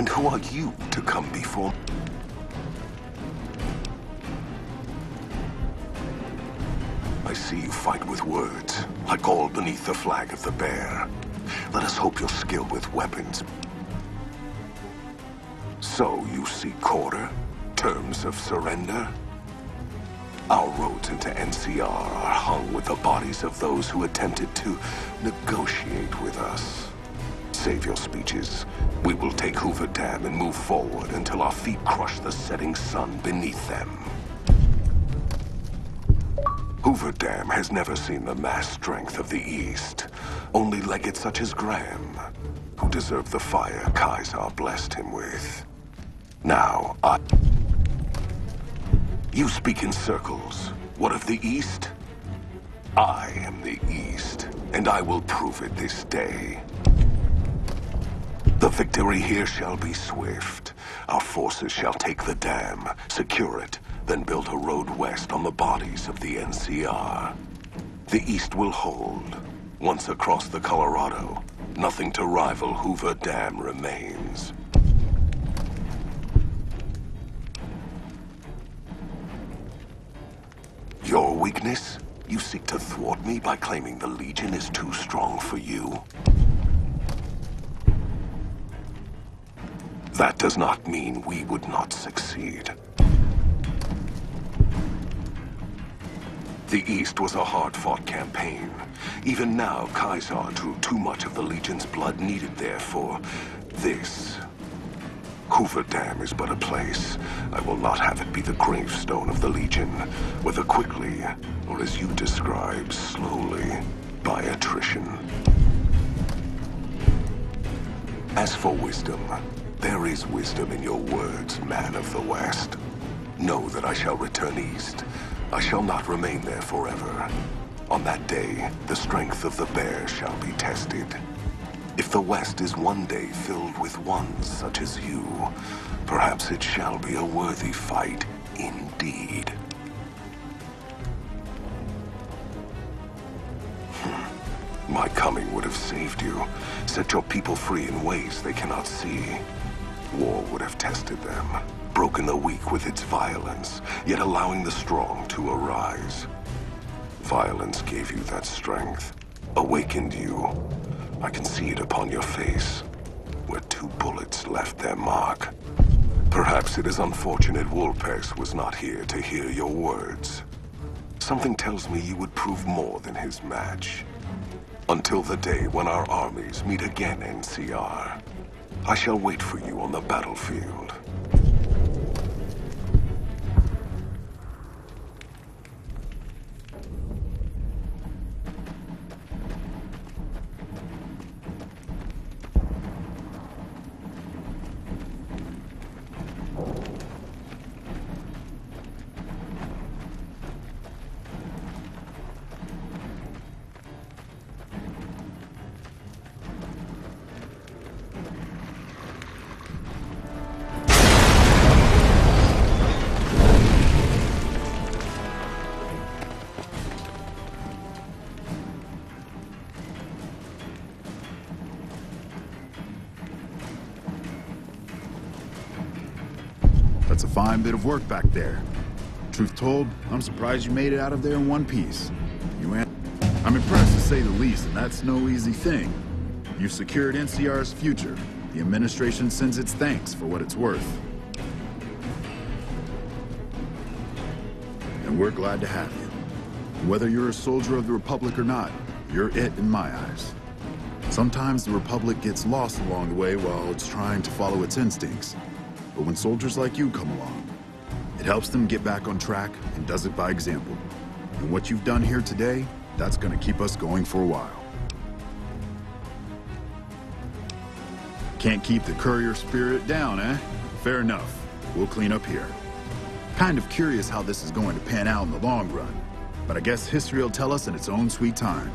And who are you to come before? I see you fight with words, like all beneath the flag of the bear. Let us hope your skill with weapons. So you seek quarter? Terms of surrender? Our roads into NCR are hung with the bodies of those who attempted to negotiate with us. Save your speeches. We will take Hoover Dam and move forward until our feet crush the setting sun beneath them. Hoover Dam has never seen the mass strength of the East. Only legates such as Graham, who deserve the fire Kaiser blessed him with. Now, You speak in circles. What of the East? I am the East, and I will prove it this day. The victory here shall be swift. Our forces shall take the dam, secure it, then build a road west on the bodies of the NCR. The East will hold. Once across the Colorado, nothing to rival Hoover Dam remains. Your weakness? You seek to thwart me by claiming the Legion is too strong for you? That does not mean we would not succeed. The East was a hard-fought campaign. Even now, Kaiser drew too much of the Legion's blood needed there for this. Hoover Dam is but a place. I will not have it be the gravestone of the Legion, whether quickly, or as you describe, slowly, by attrition. As for wisdom, there is wisdom in your words, man of the West. Know that I shall return east. I shall not remain there forever. On that day, the strength of the bear shall be tested. If the West is one day filled with ones such as you, perhaps it shall be a worthy fight indeed. My coming would have saved you, set your people free in ways they cannot see. War would have tested them, broken the weak with its violence, yet allowing the strong to arise. Violence gave you that strength, awakened you. I can see it upon your face, where 2 bullets left their mark. Perhaps it is unfortunate Wolpes was not here to hear your words. Something tells me you would prove more than his match. Until the day when our armies meet again, NCR, I shall wait for you on the battlefield. That's a fine bit of work back there. Truth told, I'm surprised you made it out of there in one piece. I'm impressed to say the least, and that's no easy thing. You've secured NCR's future. The administration sends its thanks for what it's worth. And we're glad to have you. Whether you're a soldier of the Republic or not, you're it in my eyes. Sometimes the Republic gets lost along the way while it's trying to follow its instincts. But when soldiers like you come along, it helps them get back on track and does it by example. And what you've done here today, that's gonna keep us going for a while. Can't keep the courier spirit down, eh? Fair enough. We'll clean up here. Kind of curious how this is going to pan out in the long run, but I guess history will tell us in its own sweet time.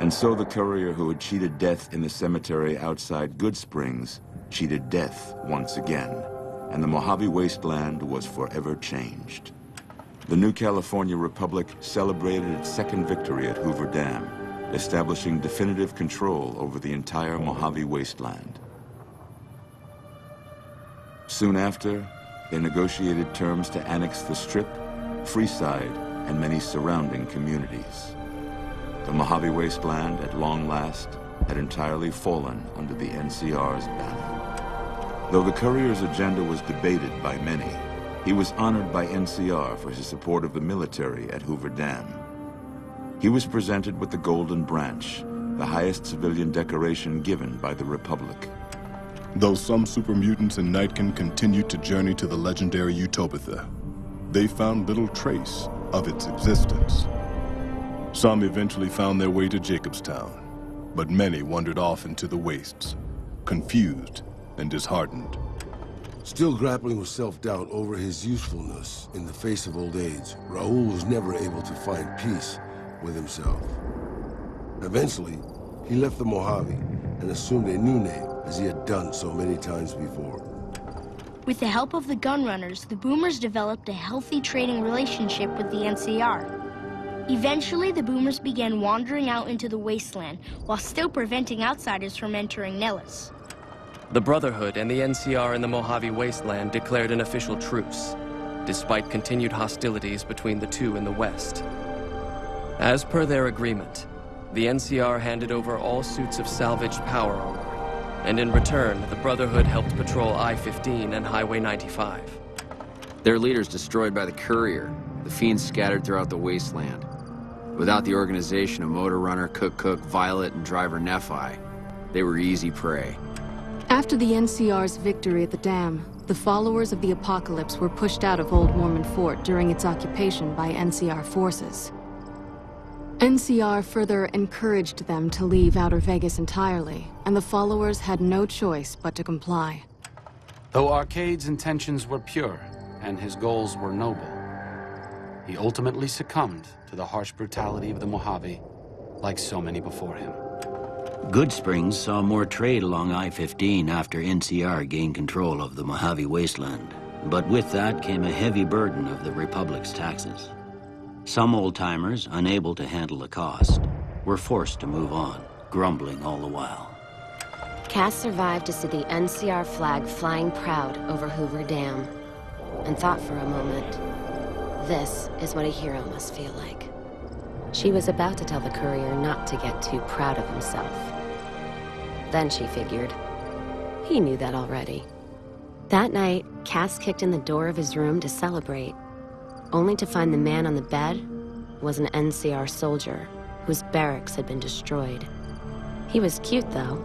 And so the courier who had cheated death in the cemetery outside Good Springs cheated death once again, and the Mojave Wasteland was forever changed. The new California Republic celebrated its second victory at Hoover Dam, establishing definitive control over the entire Mojave Wasteland. Soon after, they negotiated terms to annex the Strip, Freeside, and many surrounding communities. The Mojave Wasteland, at long last, had entirely fallen under the NCR's banner. Though the courier's agenda was debated by many, he was honored by NCR for his support of the military at Hoover Dam. He was presented with the Golden Branch, the highest civilian decoration given by the Republic. Though some super mutants in Nightkin continued to journey to the legendary Utopia, they found little trace of its existence. Some eventually found their way to Jacobstown, but many wandered off into the wastes, confused and disheartened. Still grappling with self-doubt over his usefulness in the face of old age, Raul was never able to find peace with himself. Eventually, he left the Mojave and assumed a new name, as he had done so many times before. With the help of the Gunrunners, the Boomers developed a healthy trading relationship with the NCR. Eventually, the Boomers began wandering out into the wasteland, while still preventing outsiders from entering Nellis. The Brotherhood and the NCR in the Mojave Wasteland declared an official truce, despite continued hostilities between the two in the west. As per their agreement, the NCR handed over all suits of salvaged power armor, and in return, the Brotherhood helped patrol I-15 and Highway 95. Their leaders destroyed by the courier, the fiends scattered throughout the wasteland. Without the organization of Motor Runner, Cook, Violet, and Driver Nephi, they were easy prey. After the NCR's victory at the dam, the followers of the Apocalypse were pushed out of Old Mormon Fort during its occupation by NCR forces. NCR further encouraged them to leave Outer Vegas entirely, and the followers had no choice but to comply. Though Arcade's intentions were pure and his goals were noble, he ultimately succumbed to the harsh brutality of the Mojave, like so many before him. Good Springs saw more trade along I-15 after NCR gained control of the Mojave Wasteland, but with that came a heavy burden of the Republic's taxes. Some old-timers, unable to handle the cost, were forced to move on, grumbling all the while. Cass survived to see the NCR flag flying proud over Hoover Dam, and thought for a moment, this is what a hero must feel like. She was about to tell the courier not to get too proud of himself. Then she figured, he knew that already. That night, Cass kicked in the door of his room to celebrate, only to find the man on the bed was an NCR soldier whose barracks had been destroyed. He was cute, though,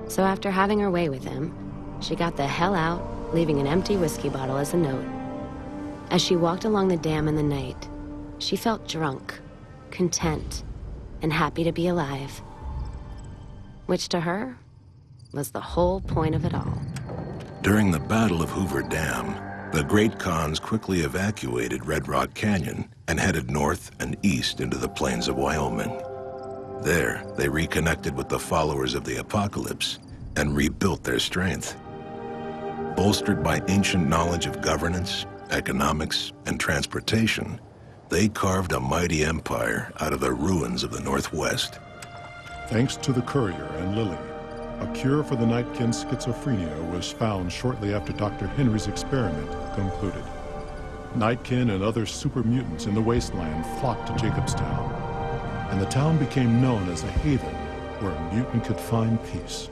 so after having her way with him, she got the hell out, leaving an empty whiskey bottle as a note. As she walked along the dam in the night, she felt drunk, content, and happy to be alive. Which to her was the whole point of it all. During the Battle of Hoover Dam, the Great Khans quickly evacuated Red Rock Canyon and headed north and east into the plains of Wyoming. There, they reconnected with the followers of the Apocalypse and rebuilt their strength. Bolstered by ancient knowledge of governance, economics, and transportation, they carved a mighty empire out of the ruins of the Northwest. Thanks to the courier and Lily, a cure for the Nightkin schizophrenia was found shortly after Dr. Henry's experiment concluded. Nightkin and other super mutants in the wasteland flocked to Jacobstown, and the town became known as a haven where a mutant could find peace.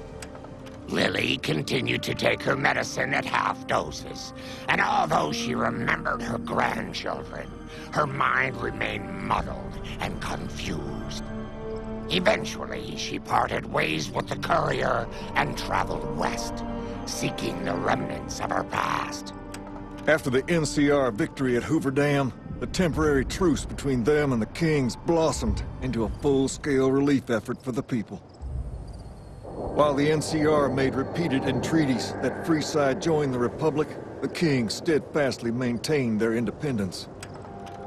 Lily continued to take her medicine at half doses, and although she remembered her grandchildren, her mind remained muddled and confused. Eventually, she parted ways with the courier and traveled west, seeking the remnants of her past. After the NCR victory at Hoover Dam, the temporary truce between them and the Kings blossomed into a full-scale relief effort for the people. While the NCR made repeated entreaties that Freeside join the Republic, the Kings steadfastly maintained their independence.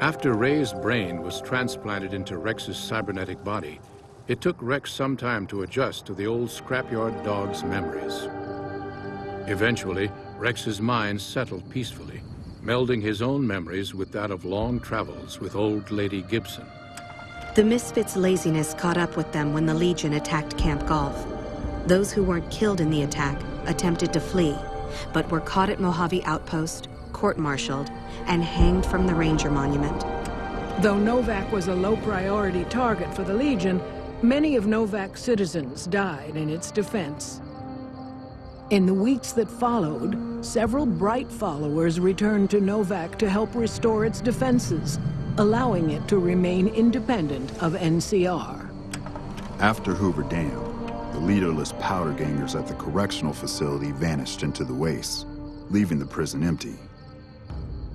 After Ray's brain was transplanted into Rex's cybernetic body, It took Rex some time to adjust to the old scrapyard dog's memories. Eventually, Rex's mind settled peacefully, melding his own memories with that of long travels with old Lady Gibson. The Misfits' laziness caught up with them when the Legion attacked Camp Golf. Those who weren't killed in the attack attempted to flee, but were caught at Mojave Outpost, court-martialed, and hanged from the Ranger Monument. Though Novak was a low-priority target for the Legion, many of Novak's citizens died in its defense. In the weeks that followed, several bright followers returned to Novak to help restore its defenses, allowing it to remain independent of NCR. After Hoover Dam, the leaderless powder gangers at the correctional facility vanished into the wastes, leaving the prison empty.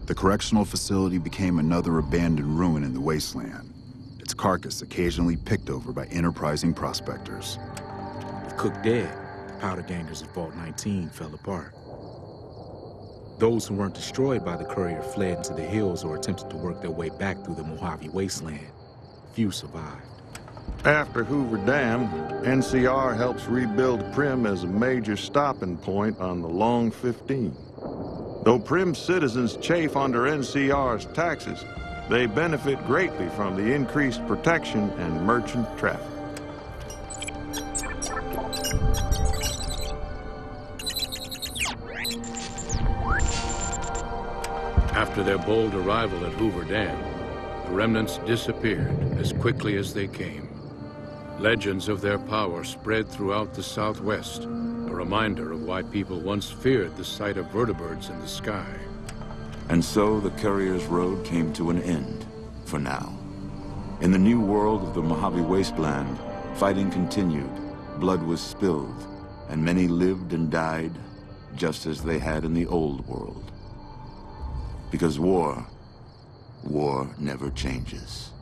The correctional facility became another abandoned ruin in the wasteland, its carcass occasionally picked over by enterprising prospectors. With Cook dead, the powder gangers of Vault 19 fell apart. Those who weren't destroyed by the courier fled into the hills or attempted to work their way back through the Mojave wasteland. Few survived. After Hoover Dam, NCR helps rebuild Prim as a major stopping point on the Long 15. Though Prim's citizens chafe under NCR's taxes, they benefit greatly from the increased protection and merchant traffic. After their bold arrival at Hoover Dam, the remnants disappeared as quickly as they came. Legends of their power spread throughout the Southwest, a reminder of why people once feared the sight of vertibirds in the sky. And so the courier's road came to an end, for now. In the new world of the Mojave Wasteland, fighting continued, blood was spilled, and many lived and died just as they had in the old world. Because war never changes.